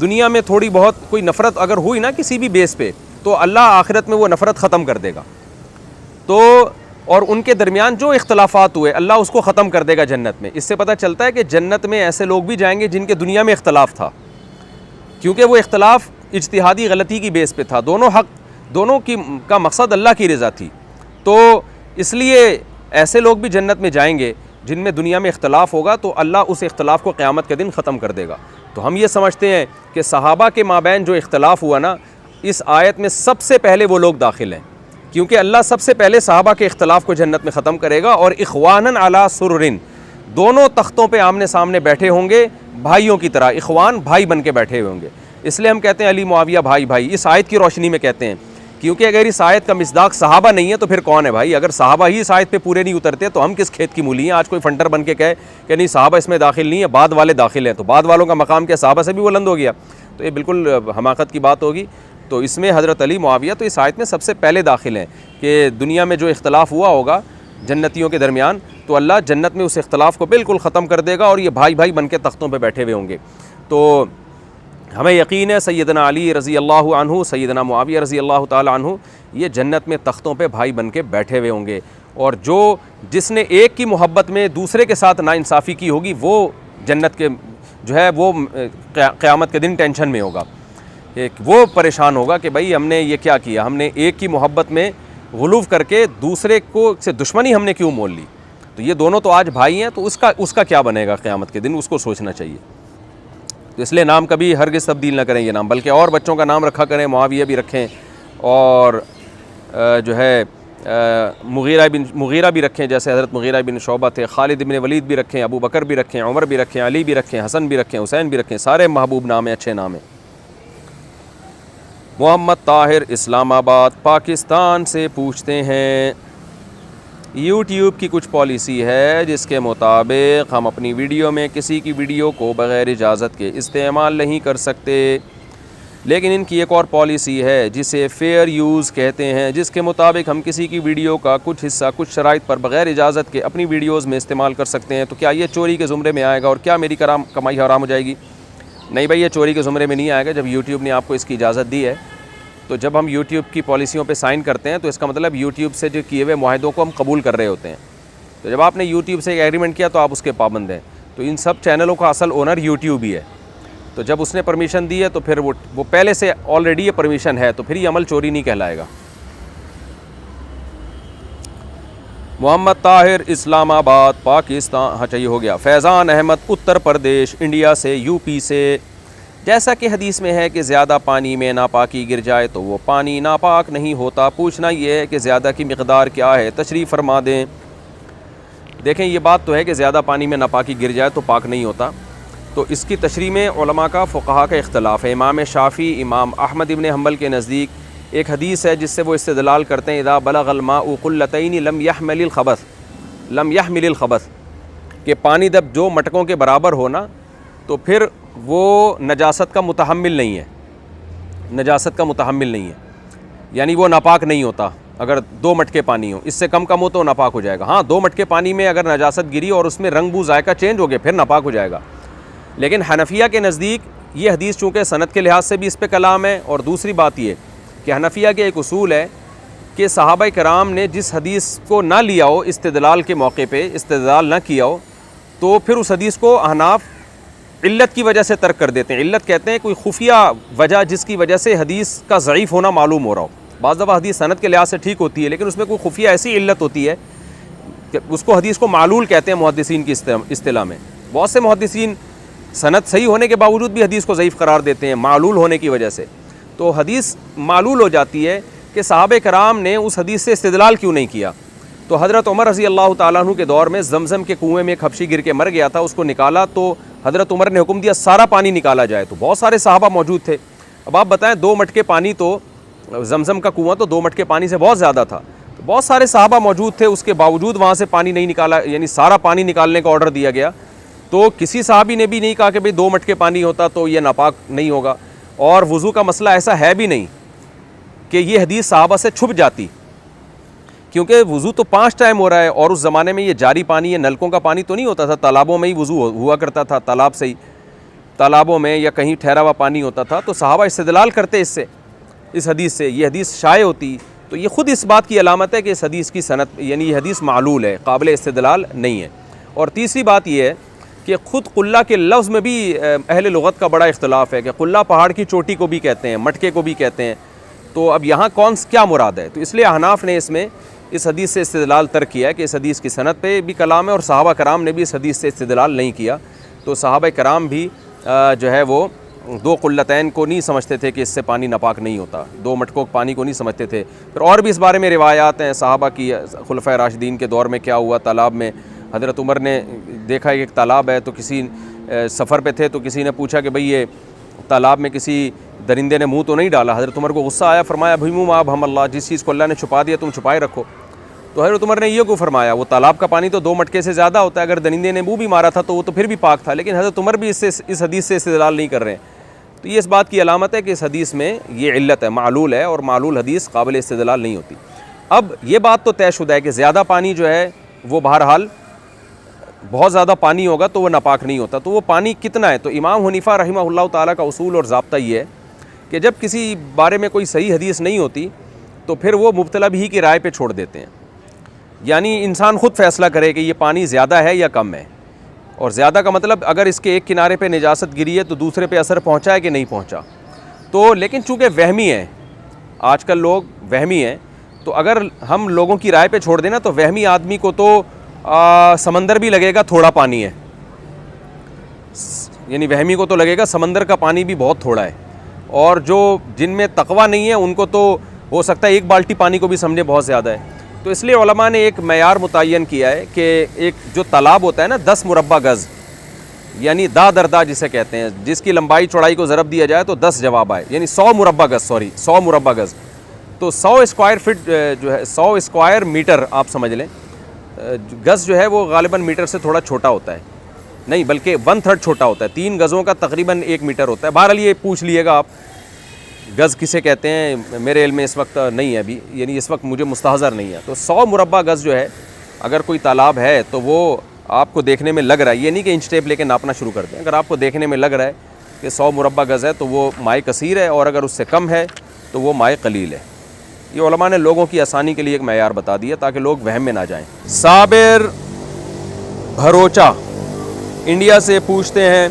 Speaker 2: دنیا میں تھوڑی بہت کوئی نفرت اگر ہوئی نا کسی بھی بیس پہ، تو اللہ آخرت میں وہ نفرت ختم کر دے گا۔ تو اور ان کے درمیان جو اختلافات ہوئے اللہ اس کو ختم کر دے گا جنت میں۔ اس سے پتہ چلتا ہے کہ جنت میں ایسے لوگ بھی جائیں گے جن کے دنیا میں اختلاف تھا، کیونکہ وہ اختلاف اجتہادی غلطی کی بیس پہ تھا، دونوں کا مقصد اللہ کی رضا تھی۔ تو اس لیے ایسے لوگ بھی جنت میں جائیں گے جن میں دنیا میں اختلاف ہوگا، تو اللہ اس اختلاف کو قیامت کے دن ختم کر دے گا۔ تو ہم یہ سمجھتے ہیں کہ صحابہ کے مابین جو اختلاف ہوا نا، اس آیت میں سب سے پہلے وہ لوگ داخل ہیں، کیونکہ اللہ سب سے پہلے صحابہ کے اختلاف کو جنت میں ختم کرے گا، اور اخوانن علی سررن، دونوں تختوں پہ آمنے سامنے بیٹھے ہوں گے بھائیوں کی طرح، اخوان بھائی بن کے بیٹھے ہوئے ہوں گے۔ اس لیے ہم کہتے ہیں علی معاویہ بھائی، اس آیت کی روشنی میں کہتے ہیں، کیونکہ اگر اس آیت کا مصداق صحابہ نہیں ہے تو پھر کون ہے بھائی؟ اگر صحابہ ہی اس آیت پہ پورے نہیں اترتے تو ہم کس کھیت کی مولی ہیں؟ آج کوئی فنٹر بن کے کہے کہ نہیں صحابہ اس میں داخل نہیں ہے، بعد والے داخل ہیں، تو بعد والوں کا مقام کیا صحابہ سے بھی بلند ہو گیا؟ تو یہ بالکل حماقت کی بات ہوگی۔ تو اس میں حضرت علی معاویہ تو اس آیت میں سب سے پہلے داخل ہیں کہ دنیا میں جو اختلاف ہوا ہوگا جنتیوں کے درمیان، تو اللہ جنت میں اس اختلاف کو بالکل ختم کر دے گا، اور یہ بھائی بن کے تختوں پہ بیٹھے ہوئے ہوں گے۔ تو ہمیں یقین ہے سیدنا علی رضی اللہ عنہ، سیدنا معاویہ رضی اللہ تعالی عنہ، یہ جنت میں تختوں پہ بھائی بن کے بیٹھے ہوئے ہوں گے، اور جس نے ایک کی محبت میں دوسرے کے ساتھ ناانصافی کی ہوگی، وہ جنت کے جو ہے وہ قیامت کے دن ٹینشن میں ہوگا، وہ پریشان ہوگا کہ بھائی ہم نے یہ کیا کیا، ہم نے ایک کی محبت میں غلو کر کے دوسرے کو سے دشمنی ہم نے کیوں مول لی؟ تو یہ دونوں تو آج بھائی ہیں، تو اس کا کیا بنے گا قیامت کے دن، اس کو سوچنا چاہیے۔ تو اس لیے نام کبھی ہرگز تبدیل نہ کریں یہ نام، بلکہ اور بچوں کا نام رکھا کریں، معاویہ بھی رکھیں، اور جو ہے مغیرہ بھی رکھیں، جیسے حضرت مغیرہ بن شعبہ تھے، خالد بن ولید بھی رکھیں، ابو بکر بھی رکھیں، عمر بھی رکھیں، علی بھی رکھیں، حسن بھی رکھیں، حسین بھی رکھیں، سارے محبوب نام ہیں، اچھے نام ہیں۔ محمد طاہر اسلام آباد پاکستان سے پوچھتے ہیں، یوٹیوب کی کچھ پالیسی ہے جس کے مطابق ہم اپنی ویڈیو میں کسی کی ویڈیو کو بغیر اجازت کے استعمال نہیں کر سکتے، لیکن ان کی ایک اور پالیسی ہے جسے فیئر یوز کہتے ہیں، جس کے مطابق ہم کسی کی ویڈیو کا کچھ حصہ کچھ شرائط پر بغیر اجازت کے اپنی ویڈیوز میں استعمال کر سکتے ہیں۔ تو کیا یہ چوری کے زمرے میں آئے گا، اور کیا میری کمائی حرام ہو جائے گی؟ نہیں بھائی، یہ چوری کے زمرے میں نہیں آئے گا۔ جب یوٹیوب نے آپ کو اس کی اجازت دی ہے، تو جب ہم یوٹیوب کی پالیسیوں پہ سائن کرتے ہیں تو اس کا مطلب یوٹیوب سے جو کیے ہوئے معاہدوں کو ہم قبول کر رہے ہوتے ہیں۔ تو جب آپ نے یوٹیوب سے ایک ایگریمنٹ کیا تو آپ اس کے پابند ہیں۔ تو ان سب چینلوں کا اصل اونر یوٹیوب ہی ہے، تو جب اس نے پرمیشن دی ہے تو پھر وہ پہلے سے آلریڈی یہ پرمیشن ہے، تو پھر یہ عمل چوری نہیں کہلائے گا۔ محمد طاہر اسلام آباد پاکستان، ہاں چاہیے ہو گیا۔ فیضان احمد اتر پردیش انڈیا سے، یو پی سے، جیسا کہ حدیث میں ہے کہ زیادہ پانی میں ناپاکی گر جائے تو وہ پانی ناپاک نہیں ہوتا، پوچھنا یہ ہے کہ زیادہ کی مقدار کیا ہے، تشریح فرما دیں۔ دیکھیں یہ بات تو ہے کہ زیادہ پانی میں ناپاکی گر جائے تو پاک نہیں ہوتا، تو اس کی تشریح میں علماء کا فقہاء کا اختلاف ہے۔ امام شافعی، امام احمد ابن حنبل کے نزدیک ایک حدیث ہے جس سے وہ استدلال کرتے ہیں، اذا بلغ الماء قلتین لم يحمل الخبث، کہ پانی جب جو مٹکوں کے برابر ہونا تو پھر وہ نجاست کا متحمل نہیں ہے، نجاست کا متحمل نہیں ہے، یعنی وہ ناپاک نہیں ہوتا۔ اگر 2 مٹکے پانی ہو، اس سے کم ہو تو ناپاک ہو جائے گا۔ ہاں 2 مٹکے پانی میں اگر نجاست گری اور اس میں رنگ بو ذائقہ چینج ہو گیا پھر ناپاک ہو جائے گا۔ لیکن حنفیہ کے نزدیک یہ حدیث چونکہ سند کے لحاظ سے بھی اس پہ کلام ہے، اور دوسری بات یہ کہ حنفیہ کے ایک اصول ہے کہ صحابہ کرام نے جس حدیث کو نہ لیا ہو استدلال کے موقع پہ، استدلال نہ کیا ہو، تو پھر اس حدیث کو احناف علت کی وجہ سے ترک کر دیتے ہیں۔ علت کہتے ہیں کوئی خفیہ وجہ جس کی وجہ سے حدیث کا ضعیف ہونا معلوم ہو رہا ہو۔ بعض دفعہ حدیث سند کے لحاظ سے ٹھیک ہوتی ہے لیکن اس میں کوئی خفیہ ایسی علت ہوتی ہے کہ اس کو حدیث کو معلول کہتے ہیں محدثین کی اصطلاح میں۔ بہت سے محدثین سند صحیح ہونے کے باوجود بھی حدیث کو ضعیف قرار دیتے ہیں معلول ہونے کی وجہ سے۔ تو حدیث معلول ہو جاتی ہے کہ صحابہ کرام نے اس حدیث سے استدلال کیوں نہیں کیا۔ تو حضرت عمر رضی اللہ تعالیٰ عنہ کے دور میں زمزم کے کنویں میں ایک حبشی گر کے مر گیا تھا، اس کو نکالا تو حضرت عمر نے حکم دیا سارا پانی نکالا جائے، تو بہت سارے صحابہ موجود تھے۔ اب آپ بتائیں 2 مٹکے پانی، تو زمزم کا کنواں تو 2 مٹکے پانی سے بہت زیادہ تھا، تو بہت سارے صحابہ موجود تھے، اس کے باوجود وہاں سے پانی نہیں نکالا، یعنی سارا پانی نکالنے کا آرڈر دیا گیا۔ تو کسی صحابی نے بھی نہیں کہا کہ بھئی 2 مٹکے پانی ہوتا تو یہ ناپاک نہیں ہوگا۔ اور وضو کا مسئلہ ایسا ہے بھی نہیں کہ یہ حدیث صحابہ سے چھپ جاتی، کیونکہ وضو تو 5 ٹائم ہو رہا ہے، اور اس زمانے میں یہ جاری پانی، یہ نلکوں کا پانی تو نہیں ہوتا تھا، تالابوں میں ہی وضو ہوا کرتا تھا، تالاب سے ہی، تالابوں میں یا کہیں ٹھہرا ہوا پانی ہوتا تھا، تو صحابہ استدلال کرتے اس حدیث سے، یہ حدیث شائع ہوتی، تو یہ خود اس بات کی علامت ہے کہ اس حدیث کی سند، یعنی یہ حدیث معلول ہے، قابل استدلال نہیں ہے۔ اور تیسری بات یہ ہے کہ خود قلہ کے لفظ میں بھی اہل لغت کا بڑا اختلاف ہے کہ قلہ پہاڑ کی چوٹی کو بھی کہتے ہیں، مٹکے کو بھی کہتے ہیں، تو اب یہاں کیا مراد ہے؟ تو اس لیے احناف نے اس حدیث سے استدلال ترک کیا ہے کہ اس حدیث کی سند پہ بھی کلام ہے، اور صحابہ کرام نے بھی اس حدیث سے استدلال نہیں کیا۔ تو صحابہ کرام بھی جو ہے وہ 2 قلتین کو نہیں سمجھتے تھے کہ اس سے پانی ناپاک نہیں ہوتا، 2 مٹکوں پانی کو نہیں سمجھتے تھے۔ پھر اور بھی اس بارے میں روایات ہیں صحابہ کی، خلفائے راشدین کے دور میں کیا ہوا تالاب میں۔ حضرت عمر نے دیکھا کہ ایک تالاب ہے، تو کسی سفر پہ تھے تو کسی نے پوچھا کہ بھئی یہ تالاب میں کسی درندے نے منہ تو نہیں ڈالا؟ حضرت عمر کو غصہ آیا، فرمایا بھیمو آپ ہم اللہ، جس چیز کو اللہ نے چھپا دیا تم چھپائے رکھو۔ تو حضرت عمر نے یہ کو فرمایا وہ تالاب کا پانی تو 2 مٹکے سے زیادہ ہوتا ہے، اگر درندے نے منہ بھی مارا تھا تو وہ تو پھر بھی پاک تھا، لیکن حضرت عمر بھی اس حدیث سے استدلال نہیں کر رہے ہیں۔ تو یہ اس بات کی علامت ہے کہ اس حدیث میں یہ علت ہے، معلول ہے، اور معلول حدیث قابل استدلال نہیں ہوتی۔ اب یہ بات تو طے شدہ ہے کہ زیادہ پانی جو ہے وہ بہرحال بہت زیادہ پانی ہوگا تو وہ ناپاک نہیں ہوتا، تو وہ پانی کتنا ہے؟ تو امام حنیفہ رحمہ اللہ تعالیٰ کا اصول اور ضابطہ یہ ہے کہ جب کسی بارے میں کوئی صحیح حدیث نہیں ہوتی تو پھر وہ مبتلا بھی کی رائے پہ چھوڑ دیتے ہیں، یعنی انسان خود فیصلہ کرے کہ یہ پانی زیادہ ہے یا کم ہے۔ اور زیادہ کا مطلب اگر اس کے ایک کنارے پہ نجاست گری ہے تو دوسرے پہ اثر پہنچا ہے کہ نہیں پہنچا۔ تو لیکن چونکہ وہمی ہیں، آج کل لوگ وہمی ہیں، تو اگر ہم لوگوں کی رائے پہ چھوڑ دینا تو وہمی آدمی کو تو سمندر بھی لگے گا تھوڑا پانی ہے، یعنی وہمی کو تو لگے گا سمندر کا پانی بھی بہت تھوڑا ہے، اور جو جن میں تقویٰ نہیں ہے ان کو تو ہو سکتا ہے ایک بالٹی پانی کو بھی سمجھے بہت زیادہ ہے۔ تو اس لیے علماء نے ایک معیار متعین کیا ہے کہ ایک جو تالاب ہوتا ہے نا 10 مربع گز، یعنی دا در دا جسے کہتے ہیں، جس کی لمبائی چوڑائی کو ضرب دیا جائے تو 10 جواب آئے، یعنی 100 مربع گز، 100 مربع گز، تو 100 اسکوائر فٹ جو ہے 100 اسکوائر میٹر آپ سمجھ لیں، گز جو ہے وہ غالباً میٹر سے تھوڑا چھوٹا ہوتا ہے، نہیں بلکہ 1/3 چھوٹا ہوتا ہے، 3 گزوں کا تقریباً 1 میٹر ہوتا ہے۔ بہرحال یہ پوچھ لیے گا آپ گز کسے کہتے ہیں، میرے علم میں اس وقت نہیں ہے ابھی، یعنی اس وقت مجھے مستحضر نہیں ہے۔ تو 100 مربع گز جو ہے اگر کوئی تالاب ہے تو وہ آپ کو دیکھنے میں لگ رہا ہے، یہ نہیں کہ انچ ٹیپ لے کے ناپنا شروع کر دیں، اگر آپ کو دیکھنے میں لگ رہا ہے کہ 100 مربع گز ہے تو وہ مائع کثیر ہے، اور اگر اس سے کم ہے تو وہ مائع قلیل ہے۔ یہ علماء نے لوگوں کی آسانی کے لیے ایک معیار بتا دیا تاکہ لوگ وہم میں نہ جائیں۔ صابر بھروچا انڈیا سے پوچھتے ہیں،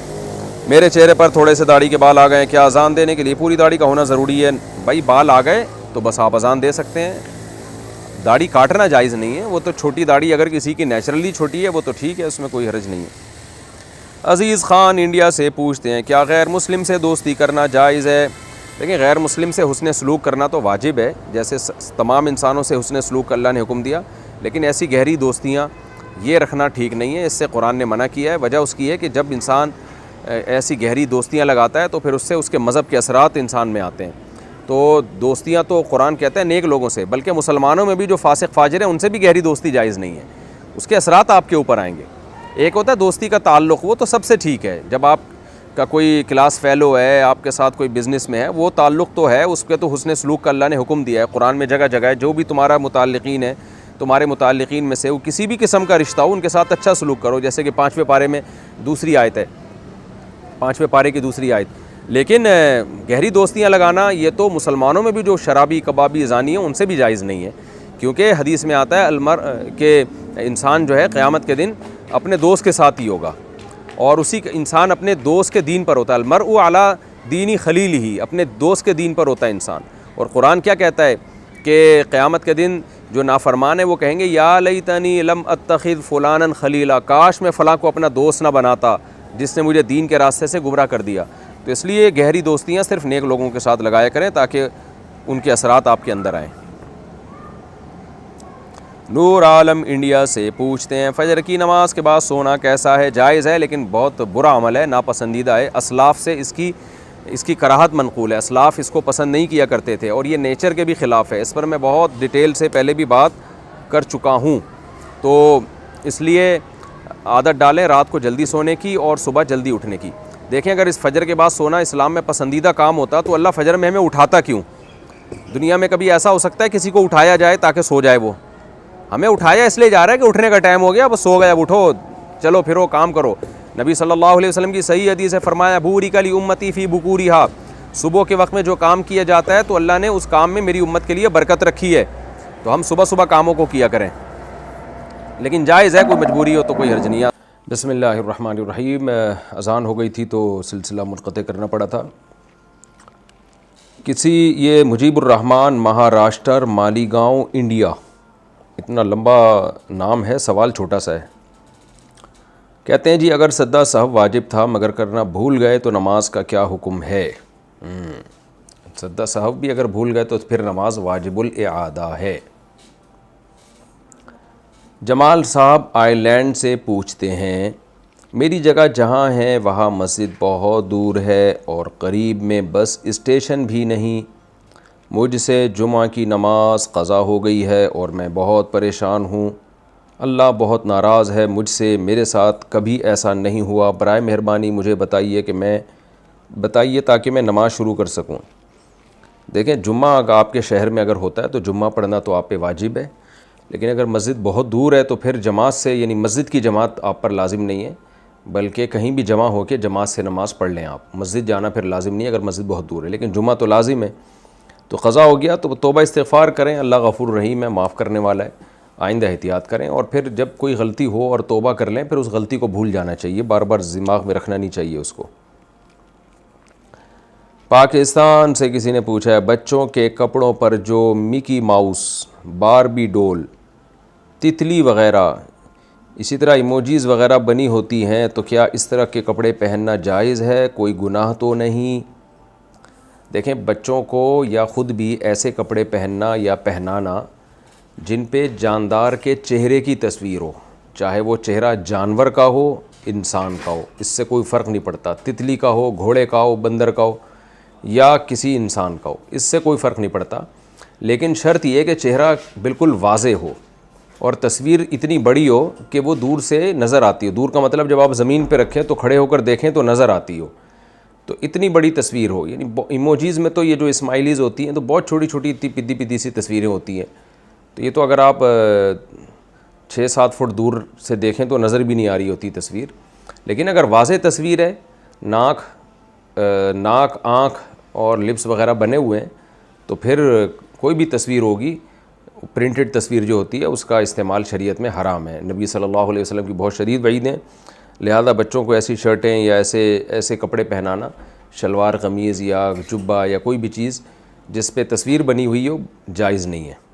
Speaker 2: میرے چہرے پر تھوڑے سے داڑھی کے بال آ گئے ہیں، کیا اذان دینے کے لیے پوری داڑھی کا ہونا ضروری ہے؟ بھائی بال آ گئے تو بس آپ اذان دے سکتے ہیں، داڑھی کاٹنا جائز نہیں ہے، وہ تو چھوٹی داڑھی اگر کسی کی نیچرلی چھوٹی ہے وہ تو ٹھیک ہے، اس میں کوئی حرج نہیں ہے۔ عزیز خان انڈیا سے پوچھتے ہیں، کیا غیر مسلم سے دوستی کرنا جائز ہے؟ دیکھیں غیر مسلم سے حسن سلوک کرنا تو واجب ہے، جیسے تمام انسانوں سے حسن سلوک اللہ نے حکم دیا، لیکن ایسی گہری دوستیاں یہ رکھنا ٹھیک نہیں ہے، اس سے قرآن نے منع کیا ہے۔ وجہ اس کی ہے کہ جب انسان ایسی گہری دوستیاں لگاتا ہے تو پھر اس سے اس کے مذہب کے اثرات انسان میں آتے ہیں۔ تو دوستیاں تو قرآن کہتا ہے نیک لوگوں سے، بلکہ مسلمانوں میں بھی جو فاسق فاجر ہیں ان سے بھی گہری دوستی جائز نہیں ہے، اس کے اثرات آپ کے اوپر آئیں گے۔ ایک ہوتا ہے دوستی کا تعلق، وہ تو سب سے ٹھیک ہے، جب آپ کا کوئی کلاس فیلو ہے، آپ کے ساتھ کوئی بزنس میں ہے، وہ تعلق تو ہے، اس کے تو حسن سلوک کا اللہ نے حکم دیا ہے، قرآن میں جگہ جگہ ہے، جو بھی تمہارا متعلقین ہے، تمہارے متعلقین میں سے وہ کسی بھی قسم کا رشتہ ہو ان کے ساتھ اچھا سلوک کرو، جیسے کہ 5ویں پارے میں دوسری آیت ہے، 5ویں پارے کی دوسری آیت۔ لیکن گہری دوستیاں لگانا یہ تو مسلمانوں میں بھی جو شرابی کبابی زانی ہیں ان سے بھی جائز نہیں ہے، کیونکہ حدیث میں آتا ہے کہ انسان جو ہے قیامت کے دن اپنے دوست کے ساتھ ہی ہوگا، اور اسی انسان اپنے دوست کے دین پر ہوتا ہے، المرء علی دین خلیلہ، اپنے دوست کے دین پر ہوتا ہے انسان۔ اور قرآن کیا کہتا ہے کہ قیامت کے دن جو نافرمان ہے وہ کہیں گے یا لیتنی لم اتخذ فلانا خلیلا، کاش میں فلاں کو اپنا دوست نہ بناتا جس نے مجھے دین کے راستے سے گمراہ کر دیا۔ تو اس لیے گہری دوستیاں صرف نیک لوگوں کے ساتھ لگایا کریں تاکہ ان کے اثرات آپ کے اندر آئیں۔ نور عالم انڈیا سے پوچھتے ہیں، فجر کی نماز کے بعد سونا کیسا ہے؟ جائز ہے لیکن بہت برا عمل ہے، ناپسندیدہ ہے، اسلاف سے اس کی کراہت منقول ہے، اسلاف اس کو پسند نہیں کیا کرتے تھے، اور یہ نیچر کے بھی خلاف ہے، اس پر میں بہت ڈیٹیل سے پہلے بھی بات کر چکا ہوں۔ تو اس لیے عادت ڈالیں رات کو جلدی سونے کی اور صبح جلدی اٹھنے کی۔ دیکھیں اگر اس فجر کے بعد سونا اسلام میں پسندیدہ کام ہوتا تو اللہ فجر میں ہمیں اٹھاتا کیوں؟ دنیا میں کبھی ایسا ہو سکتا ہے کسی کو اٹھایا جائے تاکہ سو جائے؟ وہ ہمیں اٹھایا اس لیے جا رہا ہے کہ اٹھنے کا ٹائم ہو گیا، بس سو گیا، اب اٹھو چلو پھرو کام کرو۔ نبی صلی اللہ علیہ وسلم کی صحیح حدیث ہے، فرمایا بورک لی امتی فی بکورہا، صبح کے وقت میں جو کام کیا جاتا ہے تو اللہ نے اس کام میں میری امت کے لیے برکت رکھی ہے، تو ہم صبح صبح کاموں کو کیا کریں، لیکن جائز ہے، کوئی مجبوری ہو تو کوئی حرج نہیں ہے۔ بسم اللہ الرحمن الرحیم۔ اذان ہو گئی تھی تو سلسلہ منقطع کرنا پڑا تھا۔ یہ مجیب الرحمان مہاراشٹر مالیگاؤں انڈیا، اتنا لمبا نام ہے، سوال چھوٹا سا ہے۔ کہتے ہیں جی اگر سجدہ سہو واجب تھا مگر کرنا بھول گئے تو نماز کا کیا حکم ہے؟ سجدہ سہو بھی اگر بھول گئے تو پھر نماز واجب الاعادہ ہے۔ جمال صاحب آئی لینڈ سے پوچھتے ہیں، میری جگہ جہاں ہے وہاں مسجد بہت دور ہے اور قریب میں بس اسٹیشن بھی نہیں، مجھ سے جمعہ کی نماز قضا ہو گئی ہے اور میں بہت پریشان ہوں، اللہ بہت ناراض ہے مجھ سے، میرے ساتھ کبھی ایسا نہیں ہوا، برائے مہربانی مجھے بتائیے تاکہ میں نماز شروع کر سکوں۔ دیکھیں جمعہ اگر آپ کے شہر میں اگر ہوتا ہے تو جمعہ پڑھنا تو آپ پہ واجب ہے، لیکن اگر مسجد بہت دور ہے تو پھر جماعت سے، یعنی مسجد کی جماعت آپ پر لازم نہیں ہے، بلکہ کہیں بھی جمع ہو کے جماعت سے نماز پڑھ لیں آپ، مسجد جانا پھر لازم نہیں ہے اگر مسجد بہت دور ہے، لیکن جمعہ تو لازم ہے۔ تو قضا ہو گیا تو توبہ استغفار کریں، اللہ غفور رحیم ہے، معاف کرنے والا ہے، آئندہ احتیاط کریں، اور پھر جب کوئی غلطی ہو اور توبہ کر لیں، پھر اس غلطی کو بھول جانا چاہیے، بار بار دماغ میں رکھنا نہیں چاہیے اس کو۔ پاکستان سے کسی نے پوچھا ہے، بچوں کے کپڑوں پر جو مکی ماؤس، باربی ڈول، تتلی وغیرہ اسی طرح ایموجیز وغیرہ بنی ہوتی ہیں تو کیا اس طرح کے کپڑے پہننا جائز ہے؟ کوئی گناہ تو نہیں؟ دیکھیں بچوں کو یا خود بھی ایسے کپڑے پہننا یا پہنانا جن پہ جاندار کے چہرے کی تصویر ہو، چاہے وہ چہرہ جانور کا ہو انسان کا ہو، اس سے کوئی فرق نہیں پڑتا، تتلی کا ہو، گھوڑے کا ہو، بندر کا ہو یا کسی انسان کا ہو، اس سے کوئی فرق نہیں پڑتا، لیکن شرط یہ ہے کہ چہرہ بالکل واضح ہو اور تصویر اتنی بڑی ہو کہ وہ دور سے نظر آتی ہو۔ دور کا مطلب جب آپ زمین پہ رکھیں تو کھڑے ہو کر دیکھیں تو نظر آتی ہو، تو اتنی بڑی تصویر ہو۔ یعنی ایموجیز میں تو یہ جو اسمائلیز ہوتی ہیں تو بہت چھوٹی چھوٹی اتنی پدی پدی سی تصویریں ہوتی ہیں، تو یہ تو اگر آپ 6-7 فٹ دور سے دیکھیں تو نظر بھی نہیں آ رہی ہوتی تصویر، لیکن اگر واضح تصویر ہے، ناک آنکھ اور لپس وغیرہ بنے ہوئے ہیں تو پھر کوئی بھی تصویر ہوگی، پرنٹڈ تصویر جو ہوتی ہے اس کا استعمال شریعت میں حرام ہے۔ نبی صلی اللہ علیہ وسلم کی بہت شدید وعید ہیں، لہذا بچوں کو ایسی شرٹیں یا ایسے کپڑے پہنانا، شلوار قمیض یا جبہ یا کوئی بھی چیز جس پہ تصویر بنی ہوئی ہو، جائز نہیں ہے۔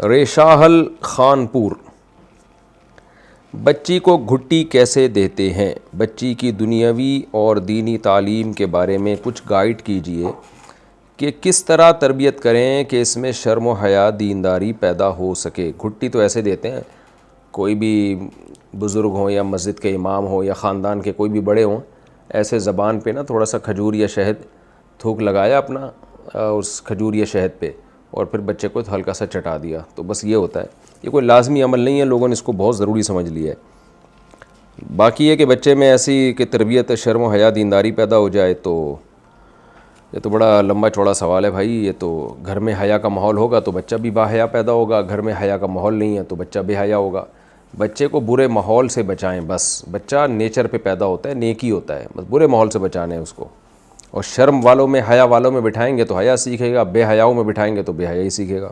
Speaker 2: ریشاہل خانپور، بچی کو گھٹی کیسے دیتے ہیں؟ بچی کی دنیاوی اور دینی تعلیم کے بارے میں کچھ گائیڈ کیجیے کہ کس طرح تربیت کریں کہ اس میں شرم و حیا دینداری پیدا ہو سکے۔ گھٹی تو ایسے دیتے ہیں، کوئی بھی بزرگ ہوں یا مسجد کے امام ہوں یا خاندان کے کوئی بھی بڑے ہوں، ایسے زبان پہ نا تھوڑا سا کھجور یا شہد تھوک لگایا اپنا اس کھجور یا شہد پہ، اور پھر بچے کو ہلکا سا چٹا دیا، تو بس یہ ہوتا ہے۔ یہ کوئی لازمی عمل نہیں ہے، لوگوں نے اس کو بہت ضروری سمجھ لیا ہے۔ باقی یہ کہ بچے میں ایسی کہ تربیت شرم و حیا دینداری پیدا ہو جائے تو یہ تو بڑا لمبا چوڑا سوال ہے بھائی۔ یہ تو گھر میں حیا کا ماحول ہوگا تو بچہ بھی با حیا پیدا ہوگا، گھر میں حیا کا ماحول نہیں ہے تو بچہ بے حیا ہوگا۔ بچے کو برے ماحول سے بچائیں، بس بچہ نیچر پہ پیدا ہوتا ہے، نیکی ہوتا ہے، بس برے ماحول سے بچانا ہے اس کو۔ اور شرم والوں میں حیا والوں میں بٹھائیں گے تو حیا سیکھے گا، بے حیاؤں میں بٹھائیں گے تو بے حیائی سیکھے گا۔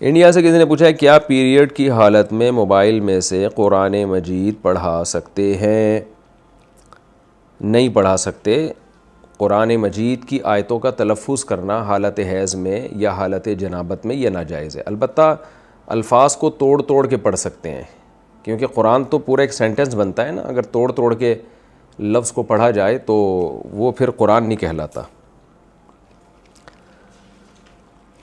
Speaker 2: انڈیا سے کسی نے پوچھا ہے کیا پیریڈ کی حالت میں موبائل میں سے قرآن مجید پڑھا سکتے ہیں؟ نہیں پڑھا سکتے۔ قرآن مجید کی آیتوں کا تلفظ کرنا حالت حیض میں یا حالت جنابت میں یہ ناجائز ہے۔ البتہ الفاظ کو توڑ توڑ کے پڑھ سکتے ہیں، کیونکہ قرآن تو پورا ایک سینٹنس بنتا ہے نا، اگر توڑ توڑ کے لفظ کو پڑھا جائے تو وہ پھر قرآن نہیں کہلاتا۔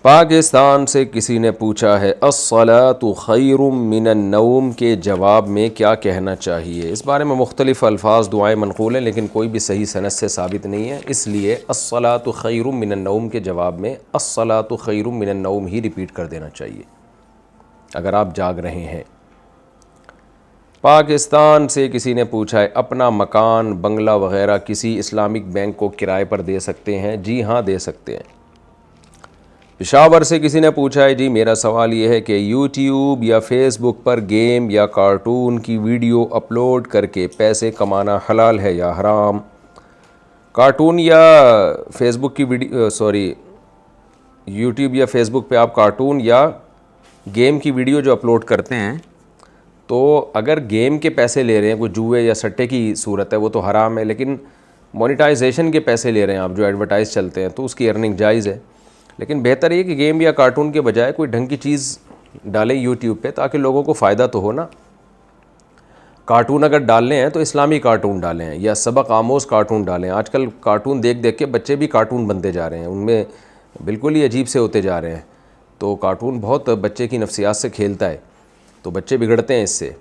Speaker 2: پاکستان سے کسی نے پوچھا ہے الصلاۃ خیر من النوم کے جواب میں کیا کہنا چاہیے؟ اس بارے میں مختلف الفاظ دعائیں منقول ہیں، لیکن کوئی بھی صحیح سند سے ثابت نہیں ہے، اس لیے الصلاۃ خیر من النوم کے جواب میں الصلاۃ خیر من النوم ہی ریپیٹ کر دینا چاہیے اگر آپ جاگ رہے ہیں۔ پاکستان سے کسی نے پوچھا ہے اپنا مکان، بنگلہ وغیرہ کسی اسلامک بینک کو کرائے پر دے سکتے ہیں؟ جی ہاں، دے سکتے ہیں۔ پشاور سے کسی نے پوچھا ہے جی میرا سوال یہ ہے کہ یوٹیوب یا فیس بک پر گیم یا کارٹون کی ویڈیو اپلوڈ کر کے پیسے کمانا حلال ہے یا حرام؟ کارٹون یا فیس بک کی ویڈیو یوٹیوب یا فیس بک پہ آپ کارٹون یا گیم کی ویڈیو جو اپلوڈ کرتے ہیں تو اگر گیم کے پیسے لے رہے ہیں، کوئی جوئے یا سٹے کی صورت ہے، وہ تو حرام ہے، لیکن مونیٹائزیشن کے پیسے لے رہے ہیں آپ، جو ایڈورٹائز چلتے ہیں، تو اس کی ارننگ جائز ہے۔ لیکن بہتر یہ کہ گیم یا کارٹون کے بجائے کوئی ڈھنگ کی چیز ڈالیں یوٹیوب پہ تاکہ لوگوں کو فائدہ تو ہو نا۔ کارٹون اگر ڈالنے ہیں تو اسلامی کارٹون ڈالیں یا سبق آموز کارٹون ڈالیں۔ آج کل کارٹون دیکھ دیکھ کے بچے بھی کارٹون بنتے جا رہے ہیں، ان میں بالکل ہی عجیب سے ہوتے جا رہے ہیں، تو کارٹون بہت بچے کی نفسیات سے کھیلتا ہے، تو بچے بگڑتے ہیں اس سے۔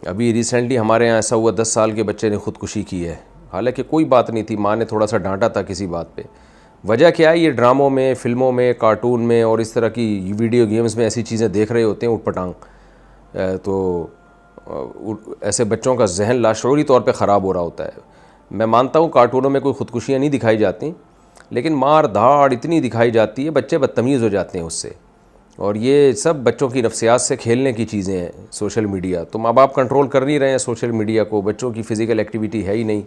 Speaker 2: ابھی ریسنٹلی ہمارے یہاں ایسا ہوا 10 سال کے بچے نے خودکشی کی ہے، حالانکہ کوئی بات نہیں تھی، ماں نے تھوڑا سا ڈانٹا تھا کسی بات پہ۔ وجہ کیا ہے؟ یہ ڈراموں میں، فلموں میں، کارٹون میں اور اس طرح کی ویڈیو گیمز میں ایسی چیزیں دیکھ رہے ہوتے ہیں اٹھ پٹانگ، تو ایسے بچوں کا ذہن لاشعوری طور پہ خراب ہو رہا ہوتا ہے۔ میں مانتا ہوں کارٹونوں میں کوئی خودکشیاں نہیں دکھائی جاتی، لیکن مار دھاڑ اتنی دکھائی جاتی ہے، بچے بدتمیز ہو جاتے ہیں اس سے، اور یہ سب بچوں کی نفسیات سے کھیلنے کی چیزیں ہیں۔ سوشل میڈیا تو ماں باپ کنٹرول کر نہیں رہے ہیں سوشل میڈیا کو، بچوں کی فزیکل ایکٹیویٹی ہے ہی نہیں،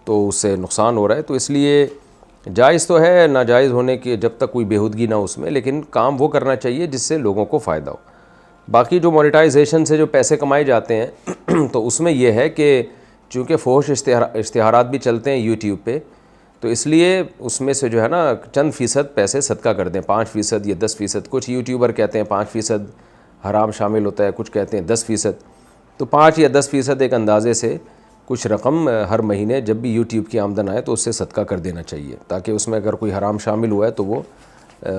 Speaker 2: تو اس سے نقصان ہو رہا ہے۔ تو اس لیے جائز تو ہے، ناجائز ہونے کے جب تک کوئی بےہودگی نہ اس میں، لیکن کام وہ کرنا چاہیے جس سے لوگوں کو فائدہ ہو۔ باقی جو مونیٹائزیشن سے جو پیسے کمائے جاتے ہیں تو اس میں یہ ہے کہ چونکہ فحش اشتہارات بھی چلتے ہیں یوٹیوب پہ، تو اس لیے اس میں سے جو ہے نا چند فیصد پیسے صدقہ کر دیں، 5% یا 10%. کچھ یوٹیوبر کہتے ہیں 5% حرام شامل ہوتا ہے، کچھ کہتے ہیں 10%. تو 5 یا 10% ایک اندازے سے کچھ رقم ہر مہینے جب بھی یوٹیوب کی آمدن آئے تو اس سے صدقہ کر دینا چاہیے، تاکہ اس میں اگر کوئی حرام شامل ہوا ہے تو وہ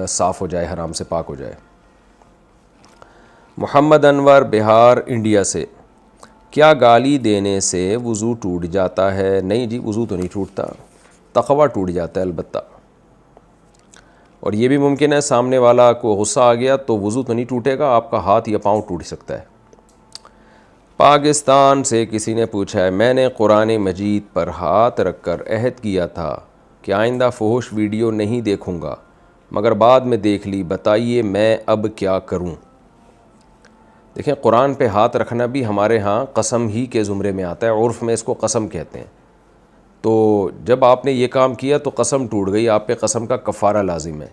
Speaker 2: صاف ہو جائے، حرام سے پاک ہو جائے. محمد انور بہار انڈیا سے، کیا گالی دینے سے وضو ٹوٹ جاتا ہے؟ نہیں جی، وضو تو نہیں ٹوٹتا، تقویٰ ٹوٹ جاتا ہے البتہ. اور یہ بھی ممکن ہے سامنے والا کو غصہ آ گیا تو وضو تو نہیں ٹوٹے گا، آپ کا ہاتھ یا پاؤں ٹوٹ سکتا ہے. پاکستان سے کسی نے پوچھا ہے، میں نے قرآن مجید پر ہاتھ رکھ کر عہد کیا تھا کہ آئندہ فحش ویڈیو نہیں دیکھوں گا، مگر بعد میں دیکھ لی، بتائیے میں اب کیا کروں؟ دیکھیں، قرآن پہ ہاتھ رکھنا بھی ہمارے ہاں قسم ہی کے زمرے میں آتا ہے، عرف میں اس کو قسم کہتے ہیں. تو جب آپ نے یہ کام کیا تو قسم ٹوٹ گئی، آپ پہ قسم کا کفارہ لازم ہے.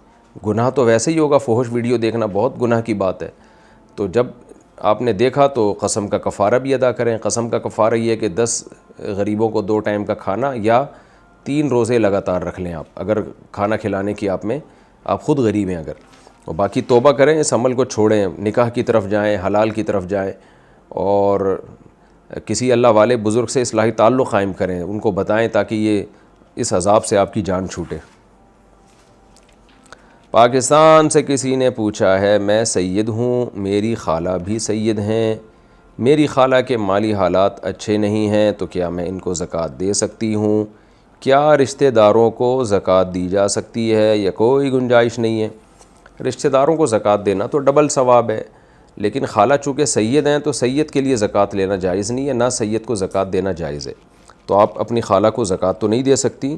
Speaker 2: گناہ تو ویسے ہی ہوگا، فحش ویڈیو دیکھنا بہت گناہ کی بات ہے. تو جب آپ نے دیکھا تو قسم کا کفارہ بھی ادا کریں. قسم کا کفارہ یہ ہے کہ 10 غریبوں کو 2 ٹائم کا کھانا یا 3 روزے لگاتار رکھ لیں. آپ اگر کھانا کھلانے کی آپ خود غریب ہیں اگر، اور باقی توبہ کریں، اس عمل کو چھوڑیں، نکاح کی طرف جائیں، حلال کی طرف جائیں، اور کسی اللہ والے بزرگ سے اصلاحی تعلق قائم کریں، ان کو بتائیں تاکہ یہ اس عذاب سے آپ کی جان چھوٹے. پاکستان سے کسی نے پوچھا ہے، میں سید ہوں، میری خالہ بھی سید ہیں، میری خالہ کے مالی حالات اچھے نہیں ہیں، تو کیا میں ان کو زکوٰۃ دے سکتی ہوں؟ کیا رشتہ داروں کو زکوٰۃ دی جا سکتی ہے یا کوئی گنجائش نہیں ہے؟ رشتہ داروں کو زکوٰۃ دینا تو ڈبل ثواب ہے، لیکن خالہ چونکہ سید ہیں تو سید کے لیے زکوٰۃ لینا جائز نہیں ہے، نہ سید کو زکوٰۃ دینا جائز ہے. تو آپ اپنی خالہ کو زکوٰۃ تو نہیں دے سکتی،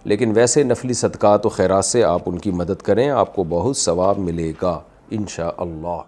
Speaker 2: لیکن ویسے نفلی صدقات و خیرات سے آپ ان کی مدد کریں، آپ کو بہت ثواب ملے گا انشاءاللہ.